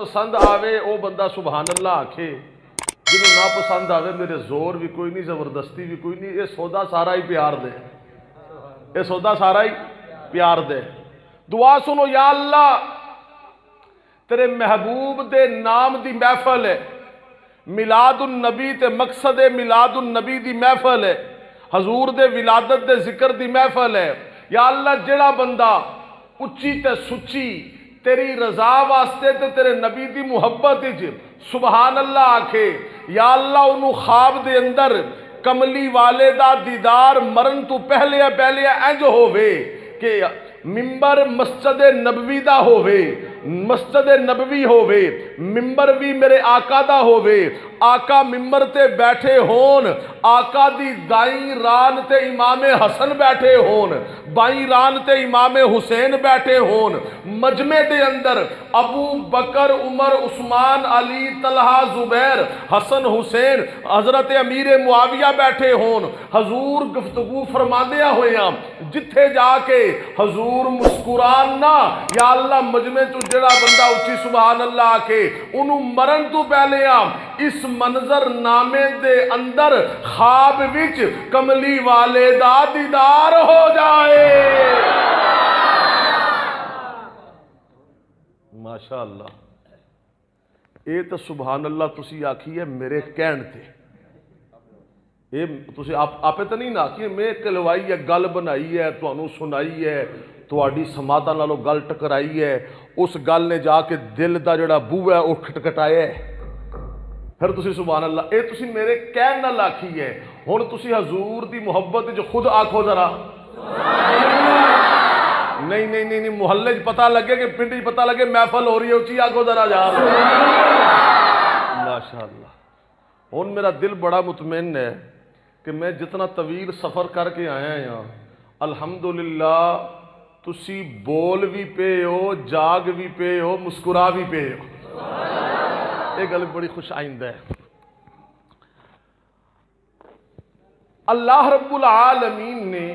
پسند آوے او بندہ سبحان اللہ آکھے، جنہوں نہ پسند آوے میرے زور بھی کوئی نہیں، زبردستی بھی کوئی نہیں، یہ سودا سارا ہی پیار دے، یہ سودا سارا ہی پیار دے۔ دعا سنو، یا اللہ تیرے محبوب دے نام دی محفل ہے، میلاد النبی تے مقصد میلاد النبی دی محفل ہے، حضور دے ولادت دے ذکر دی محفل ہے۔ یا اللہ جڑا بندہ اچھی تے سچی تیری رضا واسطے تے تیرے نبی دی محبت وچ سبحان اللہ آکھے، یا اللہ انہوں خواب دے اندر کملی والے دا دیدار مرن تو پہلے انج ہووے کہ ممبر مسجد نبوی دا ہووے، مسجد نبوی ہووے، ممبر بھی میرے آقا دا ہووے، آقا ممبر تے بیٹھے ہون، آقا دی دائیں ران تے امام حسن بیٹھے ہون، بائیں ران تے امام حسین بیٹھے ہون، مجمع دے اندر ابو بکر عمر عثمان علی طلحہ زبیر حسن حسین حضرت امیر معاویہ بیٹھے ہون، حضور گفتگو فرماندیاں ہویاں جتھے جا کے حضور مسکران نہ، یا اللہ مجمع تو جڑا بندہ اچھی سبحان اللہ آکے انہوں مرن تو پہلے اس منظر نامے دے اندر خواب وچ کملی والے دا دیدار ہو جائے۔ ماشاءاللہ، اے تو سبحان اللہ تسی آکھی ہے میرے کہن تے، اے تسی آپ تو نہیں نہ کہ میں کلوائی ہے، گل بنائی ہے، تو انہوں سنائی ہے، تو آڈی سماعتاں نالوں گل ٹکرائی ہے، اس گل نے جا کے دل دا جڑا بو ہے وہ کھٹکھٹایا ہے، پھر تسی سبحان اللہ، اے تسی میرے کہن نہ لاکھی ہے، ہن تسی حضور دی محبت جو خود آکھو ذرا، نہیں محلے پتہ لگے کہ پنڈ پتہ لگے محفل ہو رہی ہے، اچھی آکھو ذرا یار۔ ماشاءاللہ، ہن میرا دل بڑا مطمئن ہے کہ میں جتنا طویل سفر کر کے آیا ہاں الحمدللہ تسی بول بھی پے ہو، جاگ بھی پے ہو، مسکرا بھی پے ہو، ایک گل بڑی خوش آئندہ ہے۔ اللہ رب العالمین نے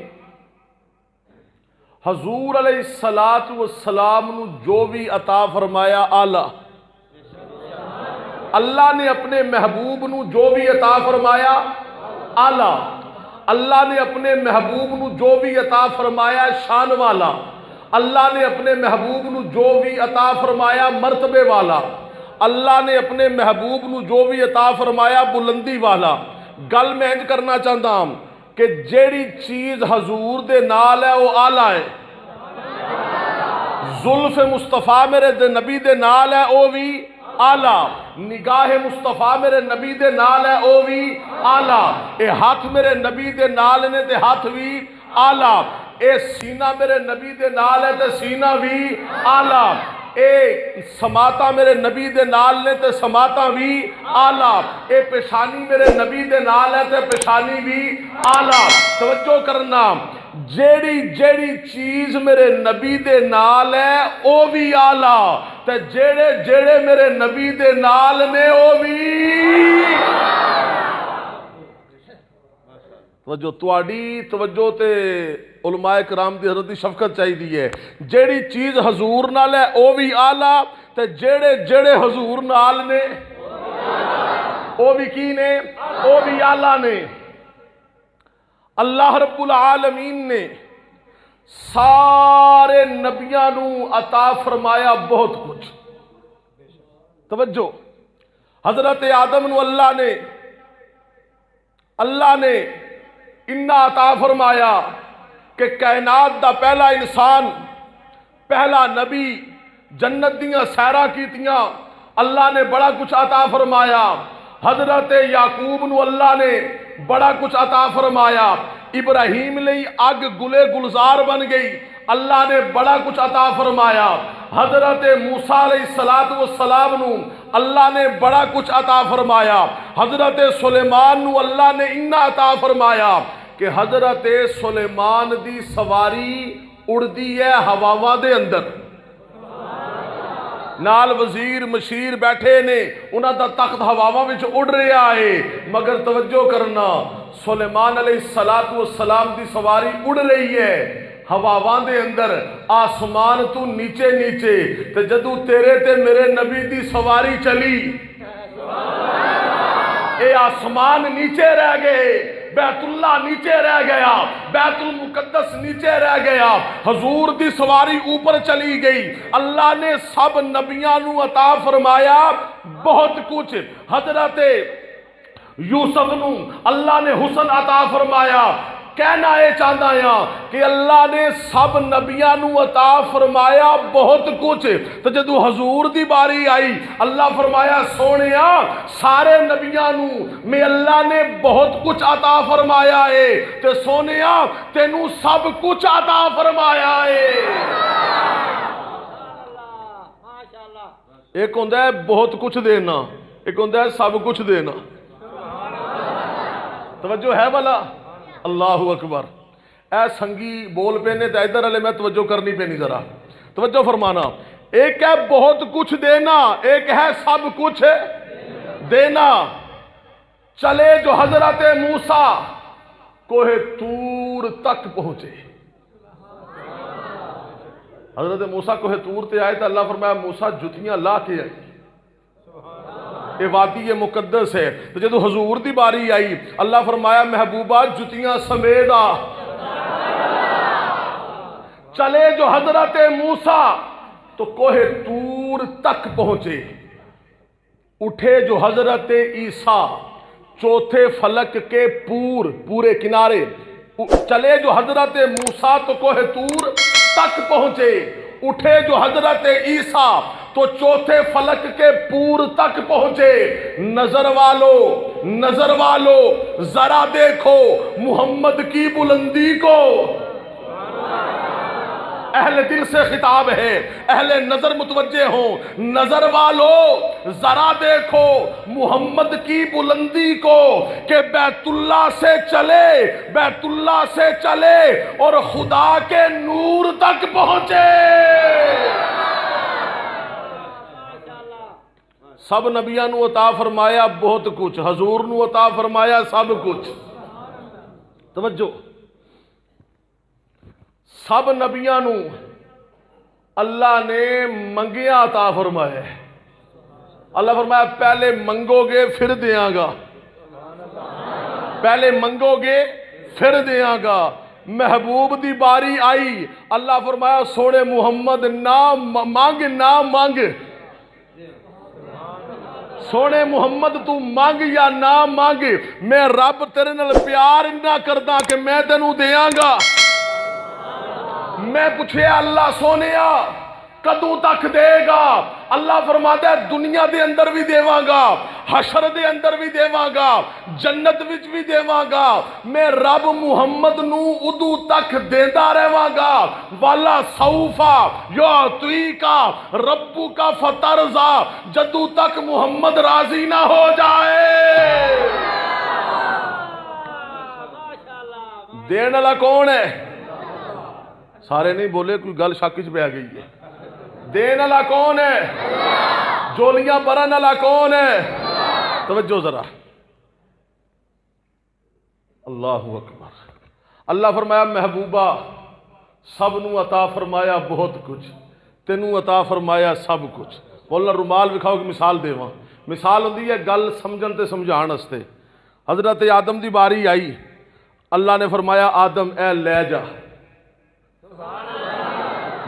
حضور علیہ السلام نو جو بھی عطا فرمایا اعلیٰ، اللہ نے اپنے محبوب نو جو بھی عطا فرمایا اعلیٰ، اللہ نے اپنے محبوب نو جو بھی عطا فرمایا شان والا، اللہ نے اپنے محبوب نو جو بھی عطا فرمایا مرتبے والا، اللہ نے اپنے محبوب نو جو بھی عطا فرمایا بلندی والا۔ گل میں انج کرنا چاہتا ہوں کہ جیڑی چیز حضور دے نال ہے وہ اعلیٰ ہے، زلف مصطفیٰ میرے نبی دے نال ہے وہ بھی اعلیٰ، نگاہ مصطفیٰ میرے نبی دے نال ہے وہ بھی اعلیٰ، اے ہاتھ میرے نبی دے نال نے تے ہاتھ بھی اعلیٰ، اے سینہ میرے نبی دے نال ہے تے سینہ بھی اعلیٰ، اے سماعتاں میرے نبی دے نال نے تے سماعتاں بھی اعلیٰ، اے پیشانی میرے نبی دے نال ہے تے پیشانی بھی اعلیٰ۔ توجہ کرنا، جیڑی چیز میرے نبی دے نال ہے او بھی اعلیٰ، تے جیڑے میرے نبی دے نال نے او بھی توجہ تے علماء کرام دی حضرت دی شفقت چاہی دی ہے، جیڑی چیز حضور نال ہے او بھی اعلیٰ، تے جیڑے حضور نال نے او بھی کی نے او بھی اعلیٰ نے۔ اللہ رب العالمین نے سارے نبیاں نو عطا فرمایا بہت کچھ۔ توجہ، حضرت آدم نو اللہ نے انہا عطا فرمایا کہ کائنات دا پہلا انسان، پہلا نبی، جنت دیاں سیرہ کیتیاں، اللہ نے بڑا کچھ عطا فرمایا۔ حضرت یعقوب نو اللہ نے بڑا کچھ عطا فرمایا، ابراہیم لئی اگ گلے گلزار بن گئی، اللہ نے بڑا کچھ عطا فرمایا۔ حضرت موسیٰ علیہ السلام نو اللہ نے بڑا کچھ عطا فرمایا۔ حضرت سلیمان نو اللہ نے انہا عطا فرمایا کہ حضرت سلیمان دی سواری اڑدی ہے ہواواں دے اندر، نال وزیر مشیر بیٹھے نے، انہاں دا تخت ہواواں وچ اڑ رہا ہے، مگر توجہ کرنا سلیمان علیہ السلام دی سواری اڑ رہی ہے، ہواواں دے اندر آسمان تو نیچے نیچے تے جدو تیرے تے میرے نبی دی سواری چلی اے آسمان نیچے رہ گئے، بیت اللہ نیچے رہ گیا، بیت المقدس نیچے رہ گیا، حضور دی سواری اوپر چلی گئی۔ اللہ نے سب نبیاں نو عطا فرمایا بہت کچھ۔ حضرت یوسف نو اللہ نے حسن عطا فرمایا۔ کہنا یہ چاہتا ہاں کہ اللہ نے سب نبیاں نو عطا فرمایا بہت کچھ، تو جدو حضور دی باری آئی اللہ فرمایا سونیا سارے نبیاں نو میں اللہ نے بہت کچھ عطا فرمایا ہے، تے سونیا تینوں سب کچھ عطا فرمایا ہے۔ ایک ہوندہ ہے بہت کچھ دینا، ایک ہوندہ ہے سب کچھ دینا۔ توجہ ہے بھلا؟ اللہ اکبر۔ اے سنگی بول پینے تے ادھر والے میں توجہ کرنی پینی ذرا توجہ فرمانا۔ ایک ہے بہت کچھ دینا، ایک ہے سب کچھ دینا۔ چلے جو حضرت موسیٰ کوہ طور تک پہنچے، حضرت موسیٰ کوہ طور تے آئے تو اللہ فرمایا موسیٰ جتیاں لا کے آئی، یہ وادی مقدس ہے۔ تو جدو حضور دی باری آئی اللہ فرمایا محبوبہ جتیاں سمیت آ۔ چلے جو حضرت موسیٰ تو کوہ طور تک پہنچے، اٹھے جو حضرت عیسیٰ چوتھے فلک کے پورے کنارے، چلے جو حضرت موسیٰ تو کوہ طور تک پہنچے، اٹھے جو حضرت عیسیٰ تو چوتھے فلک کے پور تک پہنچے۔ نظر والو ذرا دیکھو محمد کی بلندی کو۔ اہل دل سے خطاب ہے، اہل نظر متوجہ ہوں۔ نظر والو ذرا دیکھو محمد کی بلندی کو کہ بیت اللہ سے چلے اور خدا کے نور تک پہنچے۔ سب نبیاں نو عطا فرمایا بہت کچھ، حضور نو عطا فرمایا سب کچھ۔ توجہ، سب نبیاں نو اللہ نے منگیا عطا فرمایا ہے۔ اللہ فرمایا پہلے منگو گے پھر دیاں گا، پہلے منگو گے پھر دیاں گا۔ محبوب دی باری آئی اللہ فرمایا سوڑے محمد نہ مانگ، سونے محمد تو مانگ یا نہ مانگ، میں رب تیرے نال پیار نہ کردا کہ میں تینوں دیاں گا۔ میں پوچھے اللہ سونیا کدوں تک دے گا؟ اللہ فرماتا ہے دنیا دے اندر بھی دیواں گا، حشر دے اندر بھی دیواں گا، جنت وچ بھی دیواں گا۔ میں رب محمد نو ادو تک دیندا رہواں گا۔ والا سوفا یعطیکا ربک فترضا، جدوں تک محمد راضی نہ ہو جائے۔ دین والا کون ہے؟ سارے نہیں بولے، کوئی گل شک وچ پہ گئی ہے۔ دین والا کون ہے؟ جولیاں برن والا کون ہے؟ توجہ ذرا، اللہ اکبر۔ اللہ فرمایا محبوبہ سب نو عطا فرمایا بہت کچھ، تینوں عطا فرمایا سب کچھ۔ بولنا رومال وکھاؤ کہ مثال دیواں۔ مثال ہوندی ہے گل سمجھن تے سمجھان واسطے۔ حضرت آدم دی باری آئی اللہ نے فرمایا آدم اے لے جا۔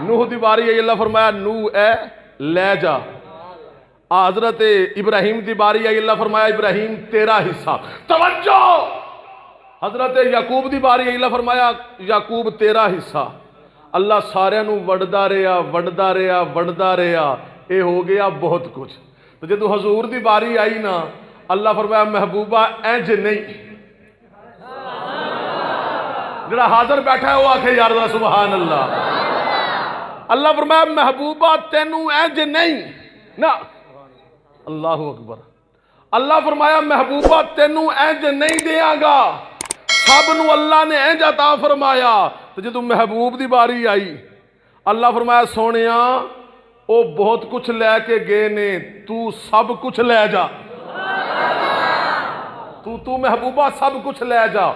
نوح دی باری آئی اللہ فرمایا نوح اے لے جا۔ حضرت ابراہیم دی باری آئی اللہ فرمایا ابراہیم تیرا حصہ۔ توجہ، حضرت یعقوب دی باری آئی اللہ فرمایا یعقوب تیرا حصہ۔ اللہ سارے نو وڈدا رہا، اے ہو گیا بہت کچھ۔ تو جدو حضور دی باری آئی نا اللہ فرمایا محبوبہ انج نہیں، جڑا حاضر بیٹھا ہے وہ آکھے یار سبحان اللہ۔ اللہ فرمایا محبوبہ تینوں انج نہیں نا، اللہ اکبر۔ اللہ فرمایا محبوبہ تینوں انج نہیں دیاں گا، سب نو اللہ نے انج عطا فرمایا۔ تو جدو محبوب دی باری آئی اللہ فرمایا سونیا او بہت کچھ لے کے گئے نے، تو سب کچھ لے جا، تو محبوبہ سب کچھ لے جا۔